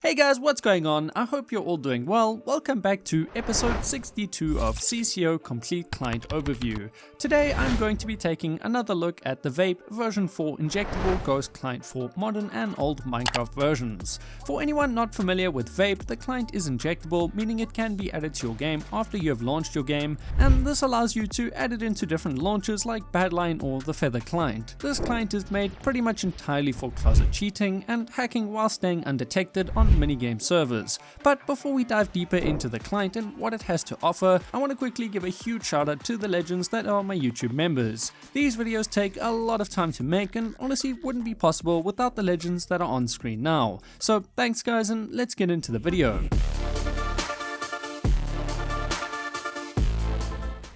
Hey guys, what's going on? I hope you're all doing well. Welcome back to episode 62 of CCO Complete Client Overview. Today I'm going to be taking another look at the Vape version 4 Injectable Ghost client for modern and old Minecraft versions. For anyone not familiar with Vape, the client is injectable, meaning it can be added to your game after you have launched your game, and this allows you to add it into different launchers like Badline or the Feather client. This client is made pretty much entirely for closet cheating and hacking while staying undetected on minigame servers. But before we dive deeper into the client and what it has to offer, I want to quickly give a huge shout out to the legends that are my YouTube members. These videos take a lot of time to make and honestly wouldn't be possible without the legends that are on screen now. So thanks guys, and let's get into the video.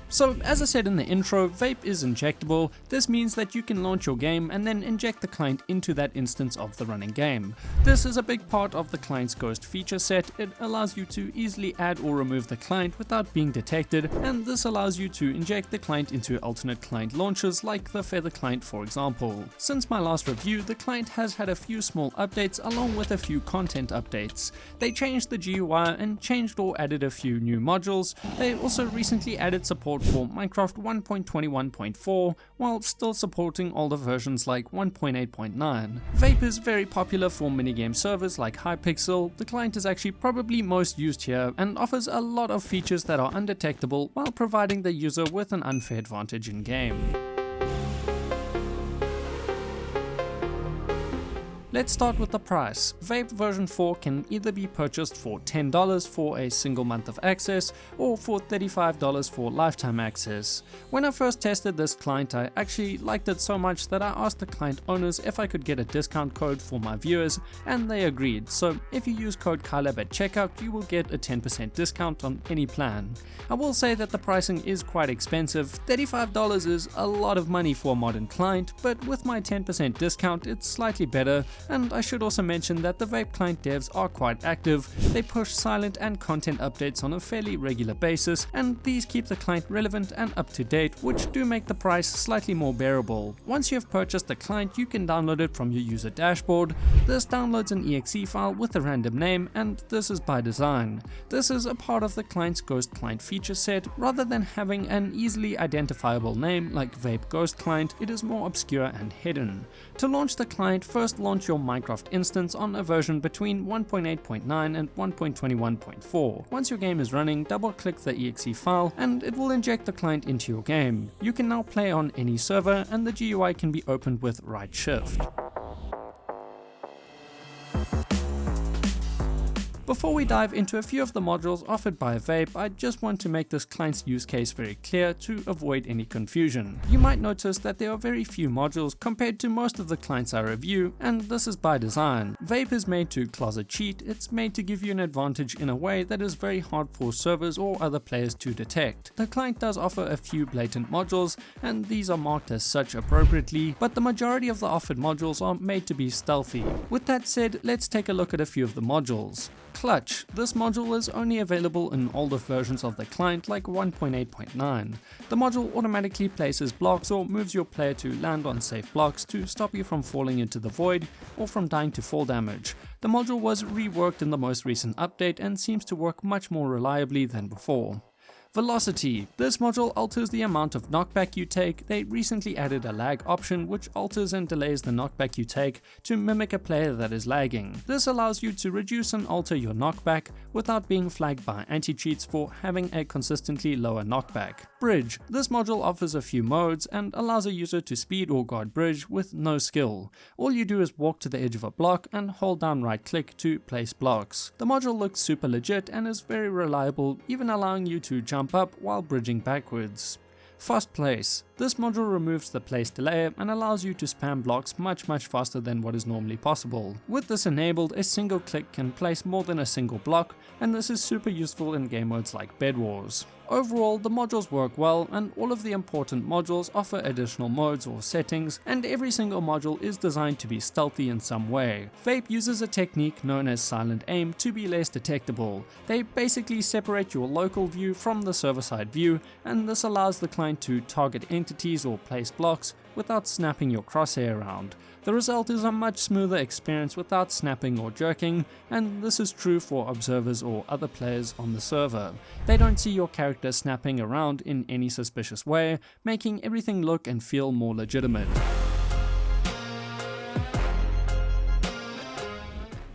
So as I said in the intro, Vape is injectable. This means that you can launch your game and then inject the client into that instance of the running game. This is a big part of the client's Ghost feature set. It allows you to easily add or remove the client without being detected, and this allows you to inject the client into alternate client launchers like the Feather client, for example. Since my last review, the client has had a few small updates along with a few content updates. They changed the GUI and changed or added a few new modules. They also recently added support for Minecraft 1.21.4 while still supporting older versions like 1.8.9. Vape is very popular for minigame servers like Hypixel. The client is actually probably most used here and offers a lot of features that are undetectable while providing the user with an unfair advantage in game. Let's start with the price. Vape version 4 can either be purchased for $10 for a single month of access or for $35 for lifetime access. When I first tested this client, I actually liked it so much that I asked the client owners if I could get a discount code for my viewers, and they agreed. So if you use code KiLAB at checkout, you will get a 10% discount on any plan. I will say that the pricing is quite expensive. $35 is a lot of money for a modern client, but with my 10% discount it's slightly better. And I should also mention that the Vape client devs are quite active. They push silent and content updates on a fairly regular basis, and these keep the client relevant and up to date, which do make the price slightly more bearable. Once you have purchased the client, you can download it from your user dashboard. This downloads an exe file with a random name, and this is by design. This is a part of the client's Ghost client feature set. Rather than having an easily identifiable name like Vape Ghost client, it is more obscure and hidden. To launch the client, first launch your Minecraft instance on a version between 1.8.9 and 1.21.4. Once your game is running, double click the exe file and it will inject the client into your game. You can now play on any server and the GUI can be opened with right shift. Before we dive into a few of the modules offered by Vape, I just want to make this client's use case very clear to avoid any confusion. You might notice that there are very few modules compared to most of the clients I review, and this is by design. Vape is made to closet cheat. It's made to give you an advantage in a way that is very hard for servers or other players to detect. The client does offer a few blatant modules, and these are marked as such appropriately, but the majority of the offered modules are made to be stealthy. With that said, let's take a look at a few of the modules. Clutch. This module is only available in older versions of the client like 1.8.9. The module automatically places blocks or moves your player to land on safe blocks to stop you from falling into the void or from dying to fall damage. The module was reworked in the most recent update and seems to work much more reliably than before. Velocity. This module alters the amount of knockback you take. They recently added a lag option which alters and delays the knockback you take to mimic a player that is lagging. This allows you to reduce and alter your knockback without being flagged by anti-cheats for having a consistently lower knockback. Bridge. This module offers a few modes and allows a user to speed or guard bridge with no skill. All you do is walk to the edge of a block and hold down right click to place blocks. The module looks super legit and is very reliable, even allowing you to jump up while bridging backwards. Fast place. This module removes the place delay and allows you to spam blocks much faster than what is normally possible. With this enabled, a single click can place more than a single block, and this is super useful in game modes like Bed Wars. Overall, the modules work well, and all of the important modules offer additional modes or settings, and every single module is designed to be stealthy in some way. Vape uses a technique known as silent aim to be less detectable. They basically separate your local view from the server-side view, and this allows the client to target entities or place blocks without snapping your crosshair around. The result is a much smoother experience without snapping or jerking, and this is true for observers or other players on the server. They don't see your character snapping around in any suspicious way, making everything look and feel more legitimate.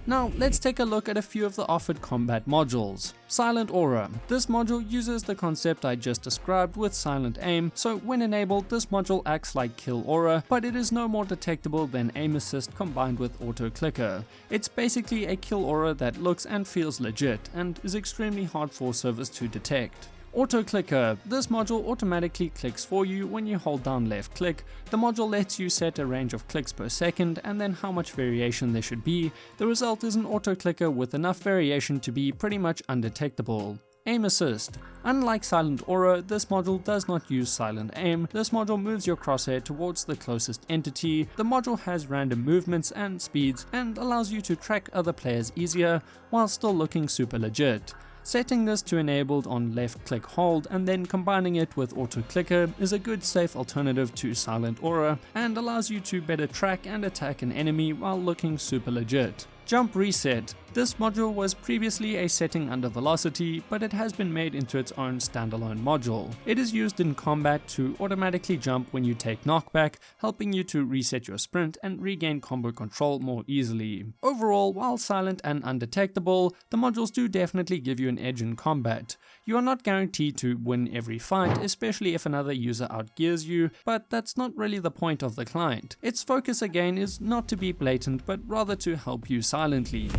Now let's take a look at a few of the offered combat modules. Silent Aura. This module uses the concept I just described with silent aim, so when enabled this module acts like Kill Aura, but it is no more detectable than aim assist combined with auto clicker. It's basically a kill aura that looks and feels legit and is extremely hard for servers to detect. Auto clicker. This module automatically clicks for you when you hold down left click. The module lets you set a range of clicks per second and then how much variation there should be. The result is an auto clicker with enough variation to be pretty much undetectable. Aim assist. Unlike Silent Aura, this module does not use silent aim. This module moves your crosshair towards the closest entity. The module has random movements and speeds and allows you to track other players easier while still looking super legit. Setting this to enabled on left click hold and then combining it with auto clicker is a good safe alternative to Silent Aura and allows you to better track and attack an enemy while looking super legit. Jump reset. This module was previously a setting under velocity, but it has been made into its own standalone module. It is used in combat to automatically jump when you take knockback, helping you to reset your sprint and regain combo control more easily. Overall, while silent and undetectable, the modules do definitely give you an edge in combat. You are not guaranteed to win every fight, especially if another user outgears you, but that's not really the point of the client. Its focus again is not to be blatant, but rather to help you silently.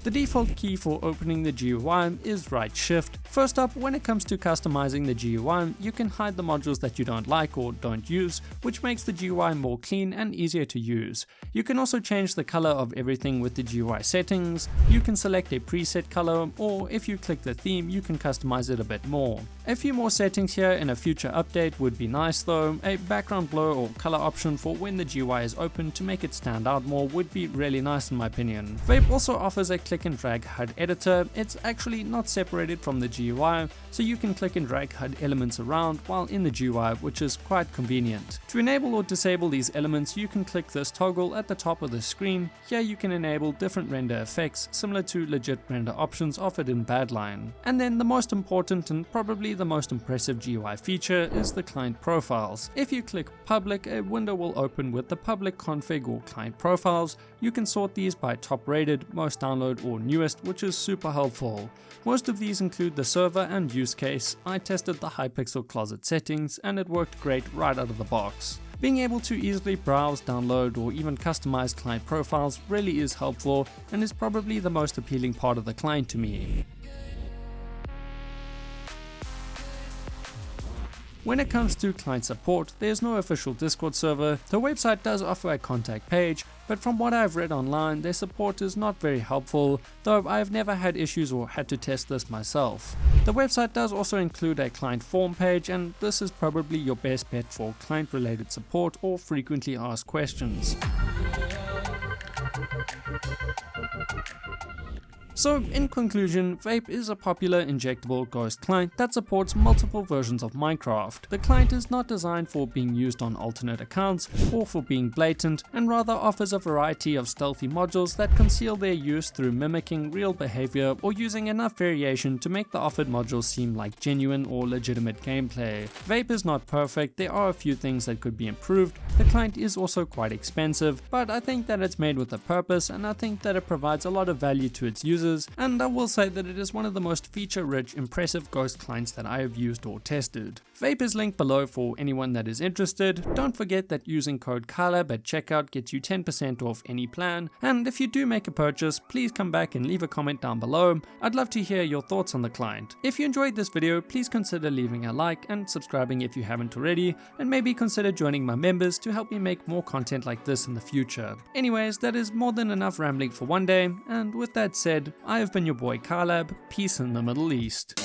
The default key for opening the GUI is right shift. First up, when it comes to customizing the GUI, you can hide the modules that you don't like or don't use, which makes the GUI more clean and easier to use. You can also change the color of everything with the GUI settings. You can select a preset color, or if you click the theme, you can customize it a bit more. A few more settings here in a future update would be nice though. A background blur or color option for when the GUI is open to make it stand out more would be really nice in my opinion. Vape also offers a click and drag HUD editor. It's actually not separated from the GUI, so you can click and drag HUD elements around while in the GUI, which is quite convenient. To enable or disable these elements, you can click this toggle at the top of the screen. Here you can enable different render effects similar to legit render options offered in Badline. And then the most important and probably the most impressive GUI feature is the client profiles. If you click public, a window will open with the public config or client profiles. You can sort these by top rated, most download or newest, which is super helpful. Most of these include the server and use case. I tested the Hypixel closet settings and it worked great right out of the box. Being able to easily browse, download or even customize client profiles really is helpful and is probably the most appealing part of the client to me. When it comes to client support, there's no official Discord server. The website does offer a contact page, but from what I've read online, their support is not very helpful, though I've never had issues or had to test this myself. The website does also include a client form page, and this is probably your best bet for client-related support or frequently asked questions. So in conclusion, Vape is a popular injectable ghost client that supports multiple versions of Minecraft. The client is not designed for being used on alternate accounts or for being blatant, and rather offers a variety of stealthy modules that conceal their use through mimicking real behavior or using enough variation to make the offered modules seem like genuine or legitimate gameplay. Vape is not perfect, there are a few things that could be improved. The client is also quite expensive, but I think that it's made with a purpose, and I think that it provides a lot of value to its users. And I will say that it is one of the most feature-rich, impressive ghost clients that I have used or tested. Vape is linked below for anyone that is interested. Don't forget that using code KiLAB at checkout gets you 10% off any plan, and if you do make a purchase, please come back and leave a comment down below. I'd love to hear your thoughts on the client. If you enjoyed this video, please consider leaving a like and subscribing if you haven't already, and maybe consider joining my members to help me make more content like this in the future. Anyways, that is more than enough rambling for one day, and with that said, I have been your boy KiLAB. Peace in the Middle East.